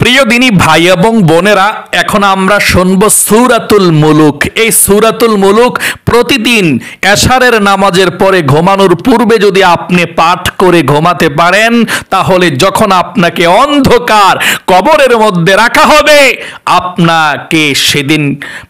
প্রিয় দিনী ভাই এবং বোনেরা, এখন আমরা শুনব সূরাতুল মুলুক। এই সূরাতুল মুলুক প্রতিদিন এশারের নামাজের পরে ঘুমানোর পূর্বে যদি আপনি পাঠ করে ঘুমাতে পারেন, তাহলে যখন আপনাকে অন্ধকার কবরের মধ্যে রাখা হবে, আপনাকে সেদিন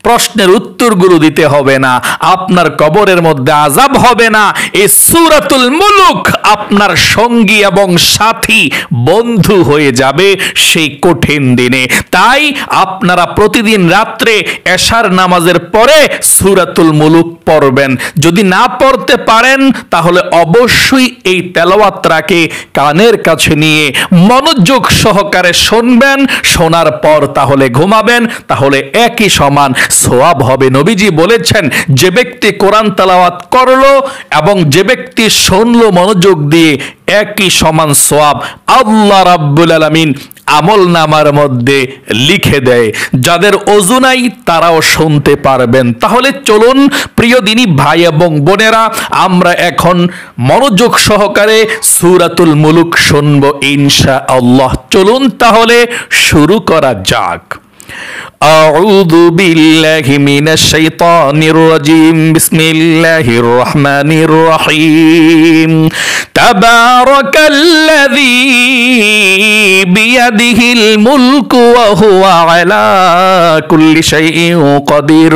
প্রশ্নের উত্তরগুলো দিতে হবে না, আপনার কবরের মধ্যে আযাব হবে না। এই সূরাতুল মুলুক আপনার সঙ্গী এবং সাথী বন্ধু হয়ে যাবে সেই কঠিন দিনে। তাই আপনারা প্রতিদিন রাত্রে এশার নামাজের পরে সূরাতুল মুলুক পড়বেন। যদি না পড়তে পারেন তাহলে অবশ্যই এই তেলাওয়াতটাকে কানের কাছে নিয়ে মনোযোগ সহকারে শুনবেন, শোনার পর তাহলে ঘুমাবেন, তাহলে একই সমান সওয়াব হবে। নবীজি বলেছেন, যে ব্যক্তি কোরআন তেলাওয়াত করলো এবং যে ব্যক্তি শুনলো মনোযোগ দিয়ে, একই সমান সওয়াব আল্লাহ রাব্বুল আলামিন আমল নামার মধ্যে লিখে দেয়। যাদের ওযু নাই তারাও শুনতে পারবেন। তাহলে চলুন প্রিয় দিনী ভাই এবং বোনেরা, আমরা এখন মনোযোগ সহকারে সূরাতুল মুলুক শুনবো ইনশাআল্লাহ। চলুন তাহলে শুরু করা যাক। أعوذ بالله من الشيطان الرجيم بسم الله الرحمن الرحيم تبارك الذي بيده الملك وهو على كل شيء قدير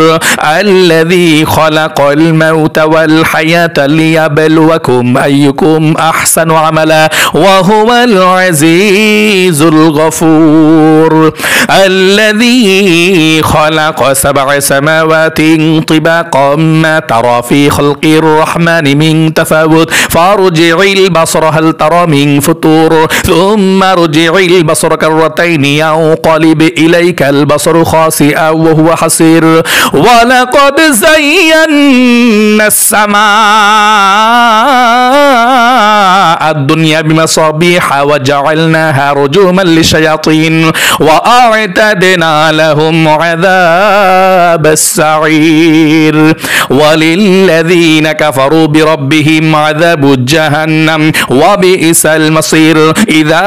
الذي خلق الموت والحياة ليبلوكم أيكم أحسن عملا وهو العزيز الغفور الذي خلق 7 سماوات طباقا ما ترى في خلق الرحمن من تفاوت فارجع البصر هل ترى من فطور ثم ارجع البصر كرتين ينقلب إليك البصر خاسئا وهو حسير ولقد زينا السماء الدنيا بمصابيح وجعلناها رجوما للشياطين وأعتدنا لهم عذاب السعير وللذين كفروا بربهم عذاب جهنم وبئس المصير إذا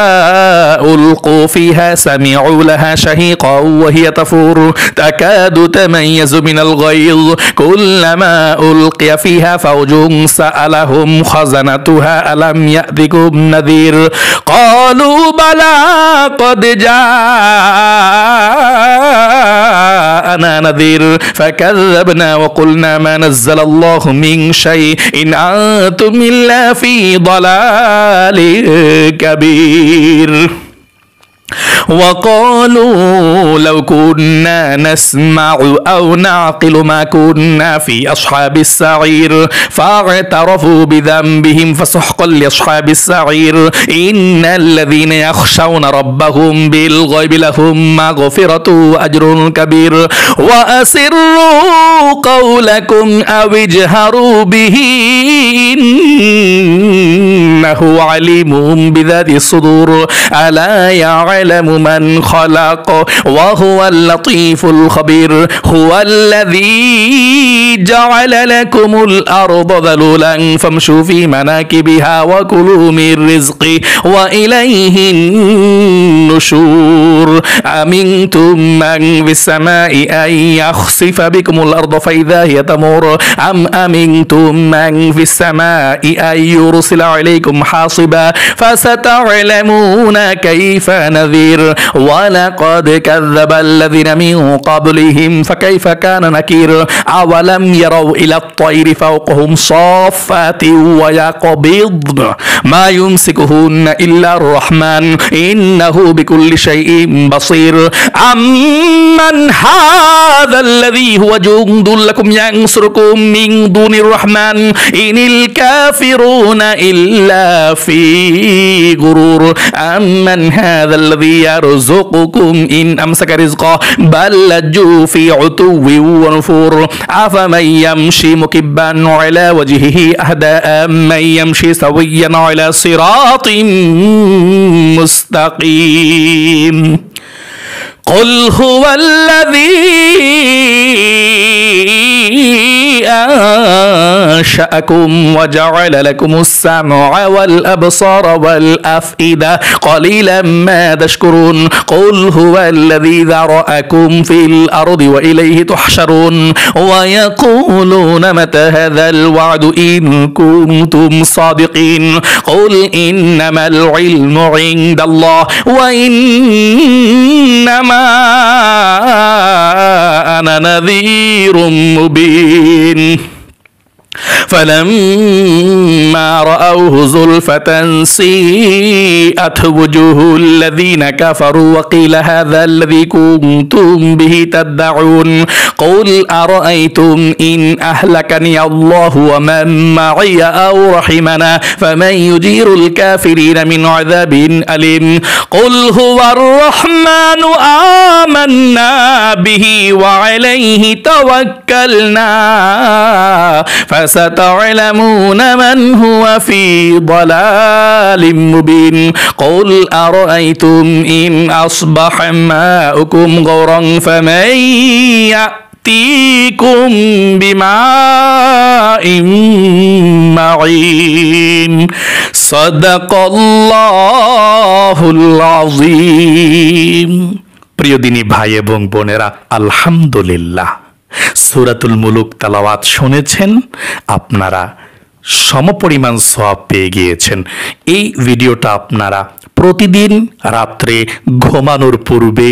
ألقوا فيها سمعوا لها شهيقا وهي تفور تكاد تميز من الغيظ كلما ألقي فيها فوج سألهم خزنتها ألم يأتكم نذير قالوا بلى قد جاءنا نذير فكذبنا وقلنا ما نزل الله من شيء إن أنتم إلا في ضلال كبير وقالوا لو كنا نسمع أو نعقل ما كنا في أصحاب السعير فاعترفوا بذنبهم فسحقا لأصحاب السعير إن الذين يخشون ربهم بالغيب لهم مغفرة وأجر كبير وأسروا قولكم أو اجهروا به إنه عليم بذات الصدور ألا يعلم من خلق وهو اللطيف الخبير هو الذي جعل لكم الأرض ذلولا فامشوا في مناكبها وكلوا من رزقه وإليه النشور أمنتم من في السماء أن يخسف بكم الأرض فإذا هي تمور أم أمنتم من في السماء أن يرسل عليكم حاصبا فستعلمون كيف نذير ولقد كذب الذين من قبلهم فكيف كان نكير أولم يروا إلى الطير فوقهم صافات ويقبضن ما يمسكهن إلا الرحمن إنه بكل شيء بصير أمن هذا الذي هو جند لكم ينصركم من دون الرحمن إن الكافرون إلا في غرور أمن هذا الذي يرزقكم إن أمسك رزقه بل لجوا في عتو ونفور أفمن يمشي مكبا على وجهه أهدى أمن يمشي سويا على صراط مستقيم قل هو الذي أنشأكم وجعل لكم السمع والأبصار والأفئدة قليلا ما تشكرون قل هو الذي ذرأكم في الأرض وإليه تحشرون ويقولون متى هذا الوعد إن كنتم صادقين قل إنما العلم عند الله وإنما أنا نذير مبين فلما رأوه زلفة سيئت وجوه الذين كفروا وقيل هذا الذي كنتم به تدعون قل أرأيتم إن أهلكني الله ومن معي أو رحمنا فمن يجير الكافرين من عذاب أليم قل هو الرحمن آمنا به وعليه توكلنا فستعلمون من هو في ضلال مبين قل أرأيتم إن أصبح ماؤكم غورا فمن يأتيكم بماء معين صدق الله العظيم প্রিয় দিনী ভাই এবং বোনেরা, আলহামদুলিল্লাহ সূরাতুল মুলুক তেলাওয়াত শুনেছেন, আপনারা সমপরিমাণ সওয়াব পেয়ে গিয়েছেন। এই ভিডিওটা আপনারা প্রতিদিন রাত্রে ঘুমানোর পূর্বে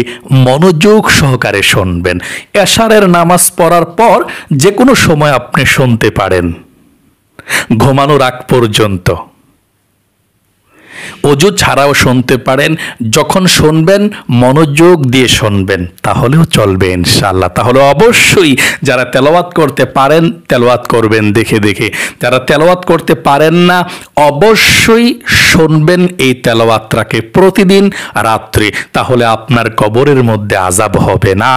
মনোযোগ সহকারে শুনবেন। এশারের নামাজ পড়ার পর যে কোনো সময় আপনি শুনতে পারেন, ঘুমানোর আগ পর্যন্ত। ওযু ছাড়াও শুনতে পারেন। যখন শুনবেন মনোযোগ দিয়ে শুনবেন, তাহলেও চলবে ইনশাআল্লাহ। তাহলে অবশ্যই যারা তেলাওয়াত করতে পারেন তেলাওয়াত করবেন দেখে দেখে, যারা তেলাওয়াত করতে পারেন না অবশ্যই শুনবেন এই তেলাওয়াতটাকে প্রতিদিন রাত্রে। তাহলে আপনার কবরের মধ্যে আযাব হবে না,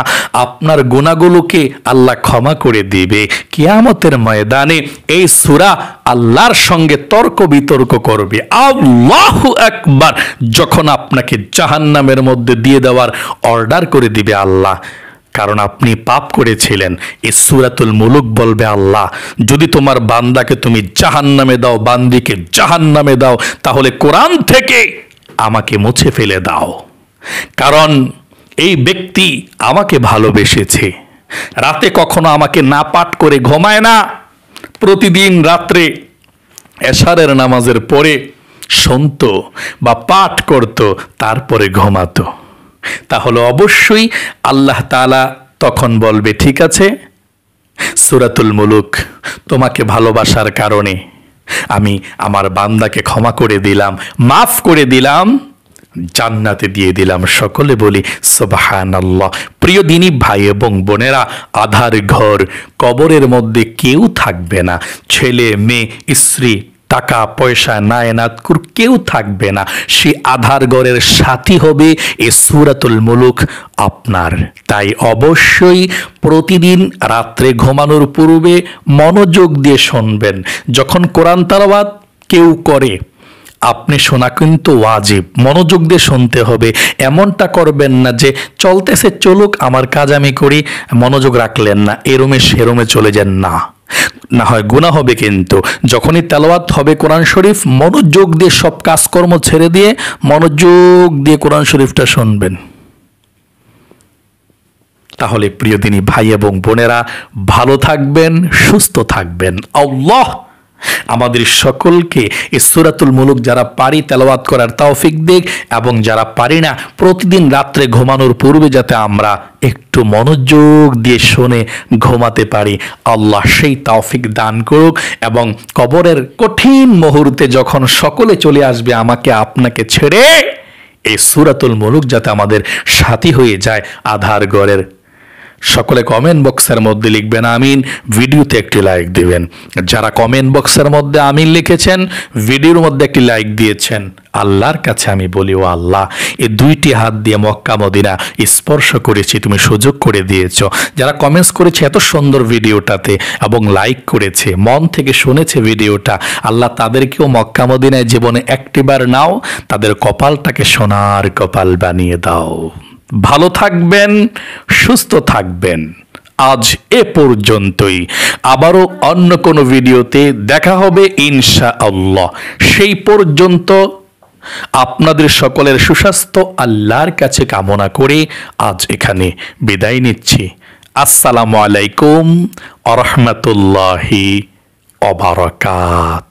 আপনার গুনাহগুলোকে আল্লাহ ক্ষমা করে দিবে। কিয়ামতের ময়দানে এই সূরা আল্লাহর সঙ্গে তর্ক বিতর্ক করবে। আল্লাহু আকবার! যখন আপনাকে জাহান্নামের মধ্যে দিয়ে দেওয়ার অর্ডার করে দিবে আল্লাহ, কারণ আপনি পাপ করেছিলেন। এই সূরাতুল মুলুক বলবে, আল্লাহ যদি তোমার বান্দাকে তুমি জাহান্নামে দাও, বান্দিকে জাহান্নামে দাও, তাহলে কোরআন থেকে আমাকে মুছে ফেলে দাও, কারণ এই ব্যক্তি আমাকে ভালোবেসেছে। রাতে কখনো আমাকে না পাঠ করে ঘুমায় না, প্রতিদিন রাত্রে এশারের নামাজের পরে শুনত বা পাঠ করত, তারপরে ঘুমাতো। তাহলে অবশ্যই আল্লাহ তাআলা তখন বলবে, ঠিক আছে সূরাতুল মুলুক তোমাকে ভালোবাসার কারণে আমি আমার বান্দাকে ক্ষমা করে দিলাম, মাফ করে দিলাম, জান্নাতে দিয়ে দিলাম। সকলে বলি সুবহানাল্লাহ। প্রিয় দিনী ভাই এবং বোনেরা, আধার ঘর, কবরের মধ্যে কেউ থাকবে না, ছেলে মেয়ে স্ত্রী টাকা পয়সা নায়নাত কেউ থাকবে না। সে আধার ঘরের সাথী হবে এই সূরাতুল মুলুক আপনার। তাই অবশ্যই প্রতিদিন রাত্রে ঘুমানোর পূর্বে মনোযোগ দিয়ে শুনবেন। যখন কোরআন তেলাওয়াত কেউ করে আপনি শোনা কিন্তু ওয়াজিব, মনোযোগ দিয়ে শুনতে হবে। এমনটা করবেন না যে চলতেছে চলুক আমার কাজ আমি করি, মনোযোগ রাখলেন না, এ রুমে সে রুমে চলে যান, না হয় গুনাহ হবে। কিন্তু যখনই তেলাওয়াত হবে কোরআন শরীফ, মনোযোগ দিয়ে সব কাজকর্ম ছেড়ে দিয়ে মনোযোগ দিয়ে কোরআন শরীফটা শুনবেন। তাহলে প্রিয় দিনী ভাই এবং বোনেরা, ভালো থাকবেন, সুস্থ থাকবেন। আল্লাহ আমাদের সকলকে এই সূরাতুল মুলুক যারা পারি তেলাওয়াত করার তৌফিক দিক, এবং যারা পারি না প্রতিদিন রাত্রে ঘুমানোর পূর্বে যাতে আমরা একটু মনোযোগ দিয়ে শুনে ঘুমাতে পারি, আল্লাহ সেই তৌফিক দান করুক। এবং কবরের কঠিন মুহূর্তে যখন সকলে চলে আসবে আমাকে আপনাকে ছেড়ে, এই সূরাতুল মুলুক যাতে আমাদের সাথী হয়ে যায় আধার ঘরের। সকলে কমেন্ট বক্সের মধ্যে লিখবেন আমিন, ভিডিওতে একটি লাইক দিবেন। যারা কমেন্ট বক্সের মধ্যে আমিন লিখেছেন, ভিডিওর মধ্যে একটি লাইক দিয়েছেন, আল্লাহর কাছে আমি বলি, ও আল্লাহ এই দুইটি হাত দিয়ে মক্কা মদিনা স্পর্শ করেছি, তুমি সুযোগ করে দিয়েছো। যারা কমেন্টস করেছে এত সুন্দর ভিডিওটাতে এবং লাইক করেছে, মন থেকে শুনেছে ভিডিওটা, আল্লাহ তাদেরকেও মক্কা মদিনায় জীবনে একটিবার নাও, তাদের কপালটাকে সোনার কপাল বানিয়ে দাও। ভালো থাকবেন, সুস্থ থাকবেন। আজ এ পর্যন্তই। আবারও অন্য কোনো ভিডিওতে দেখা হবে ইনশাআল্লাহ। সেই পর্যন্ত আপনাদের সকলের সুস্বাস্থ্য আল্লাহর কাছে কামনা করে আজ এখানে বিদায় নিচ্ছি। আসসালামু আলাইকুম ওয়া রাহমাতুল্লাহি ওয়া বারাকাতুহু।